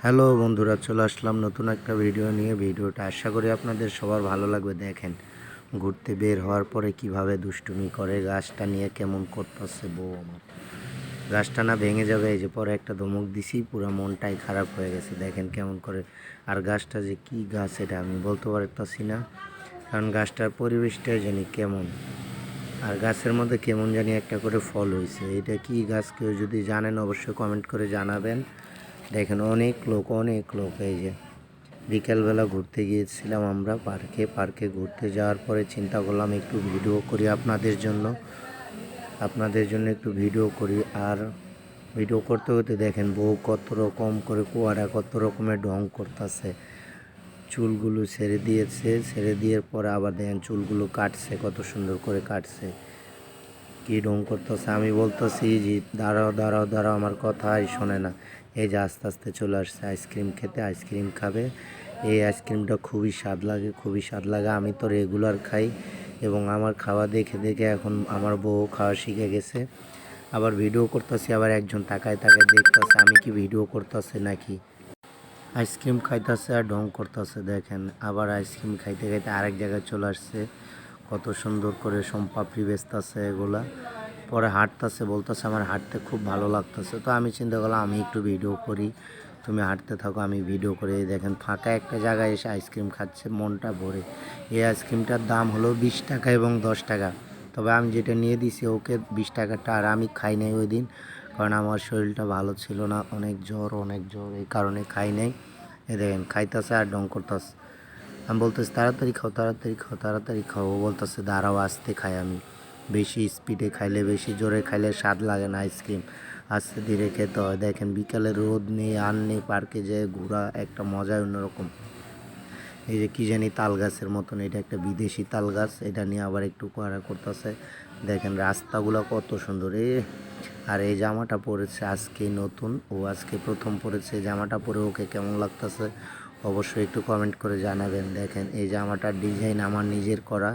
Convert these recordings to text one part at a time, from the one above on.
Hello বন্ধুরা, চলে আসলাম নতুন একটা ভিডিও নিয়ে। ভিডিওটা আশা করি আপনাদের সবার ভালো লাগবে। দেখেন ঘুরতে বের হওয়ার পরে কিভাবে দুষ্টুমি করে, গাছটা নিয়ে কেমন করতেছে বউ আমার। গাছটা না ভেঙে যাবে, এই যে পরে একটা ধমক দিছি, পুরো মনটাই খারাপ হয়ে গেছে। দেখেন কেমন করে। আর গাছটা যে কি গাছ এটা আমি বলতে পারতেছি না, কারণ গাছটার পরিবেশটাই জানি কেমন। আর গাছের মধ্যে কেমন জানি একটা করে ফল হয়েছে। এটা কি গাছ, কেউ যদি জানেন অবশ্যই কমেন্ট করে জানাবেন। দেখেন অনেক লোক এই যে বিকেলবেলা ঘুরতে গিয়েছিলাম আমরা পার্কে ঘুরতে যাওয়ার পরে চিন্তা করলাম একটু ভিডিও করি আপনাদের জন্য একটু ভিডিও করি। আর ভিডিও করতে করতে দেখেন বউ কত রকম করে কুয়ারা কত রকমের ঢং করতেছে। চুলগুলো ছেড়ে দিয়েছে, ছেড়ে দেওয়ার পরে আবার দেখেন চুলগুলো কাটছে, কত সুন্দর করে কাটছে। কি ঢং করতেছে, আমি বলতেছি যে দাঁড়াও দাঁড়াও দাঁড়াও, আমার কথাই শোনে না। এই যে আস্তে আস্তে চলে আসছে আইসক্রিম খেতে, আইসক্রিম খাবে। এই আইসক্রিমটা খুবই স্বাদ লাগে। আমি তো রেগুলার খাই এবং আমার খাওয়া দেখে দেখে এখন আমার বউ খাওয়া শিখে গেছে। আবার ভিডিও করতেছি, আবার একজন তাকায় তাকায় দেখতেছে আমি কি ভিডিও করতেছে নাকি। আইসক্রিম খাইতেছে আর ঢং করতেছে। দেখেন আবার আইসক্রিম খাইতে খাইতে আরেক জায়গায় চলে আসছে, কত সুন্দর করে সোমপাপড়ি বেচতেছে এগুলা। পরে হাঁটতেছে, বলতেছে আমার হাঁটতে খুব ভালো লাগতেছে। তো আমি চিন্তা করলাম আমি একটু ভিডিও করি, তুমি হাঁটতে থাকো আমি ভিডিও করে। দেখেন ফাঁকা একটা জায়গায় এসে আইসক্রিম খাচ্ছে মনটা ভরে। এই আইসক্রিমটার দাম হলো 20 টাকা এবং 10 টাকা। তবে আমি যেটা নিয়ে দিছি ওকে 20 টাকাটা, আর আমি খাই নাই ওই দিন, কারণ আমার শরীরটা ভালো ছিল না, অনেক জ্বর এই কারণে খাই নাই। এ দেখেন খাইতেছে আর ঢং করতেছে। আমি বলতেছি তাড়াতাড়ি খাও তাড়াতাড়ি খাও তাড়াতাড়ি খাও, ও বলতেছে দাঁড়াও আস্তে খাই আমি। বেশি স্পিডে খাইলে, বেশি জোরে খাইলে স্বাদ লাগে না আইসক্রিম, আস্তে ধীরে খেতে হয়। দেখেন বিকালে রোদ নেই আর নেই, পার্কে যেয়ে ঘোরা একটা মজাই অন্যরকম। এই যে কি জানি তাল গাছের মতন, এটা একটা বিদেশি তাল গাছ, এটা নিয়ে আবার একটু কোয়ারা করতেছে। দেখেন রাস্তাগুলো কত সুন্দর। আর এই জামাটা পরেছে আজকে নতুন, ও আজকে প্রথম পরেছে। জামাটা পরে ওকে কেমন লাগতেছে অবশ্যই একটু কমেন্ট করে জানাবেন। দেখেন এই জামাটার ডিজাইন আমার নিজের করা,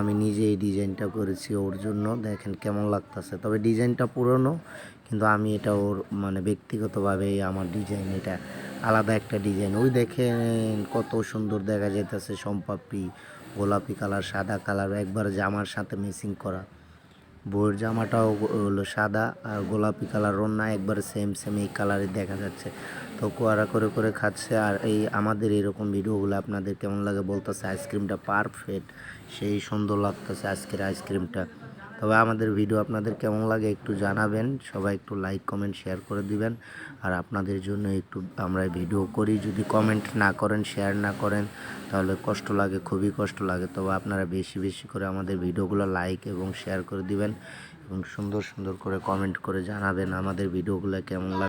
আমি নিজে এই ডিজাইনটা করেছি ওর জন্য। দেখেন কেমন লাগতেছে। তবে ডিজাইনটা পুরনো, কিন্তু আমি এটা ওর মানে ব্যক্তিগতভাবে আমার ডিজাইন, এটা আলাদা একটা ডিজাইন। ওই দেখেন কত সুন্দর দেখা যাইতেছে, সোমপাপড়ি গোলাপি কালার সাদা কালার একবার জামার সাথে মিক্সিং করা। বউয়ের জামাটাও হলো সাদা আর গোলাপি কালার, ওড়না একবারে সেম সেম এই কালারে দেখা যাচ্ছে। তো কোয়ারা করে করে খাচ্ছে। আর এই আমাদের এরকম ভিডিওগুলো আপনাদের কেমন লাগে বলতেছে। আইসক্রিমটা পারফেক্ট, সেই সুন্দর লাগতেছে আজকের আইসক্রিমটা। তবে আমাদের ভিডিও আপনাদের কেমন লাগে একটু জানাবেন, সবাই একটু লাইক কমেন্ট শেয়ার করে দিবেন। আর আপনাদের জন্য একটু আমরা ভিডিও করি, যদি কমেন্ট না করেন শেয়ার না করেন তাহলে কষ্ট লাগে, খুবই কষ্ট লাগে। তবে আপনারা বেশি বেশি করে আমাদের ভিডিওগুলো লাইক এবং শেয়ার করে দিবেন এবং সুন্দর সুন্দর করে কমেন্ট করে জানাবেন আমাদের ভিডিওগুলো কেমন লাগে।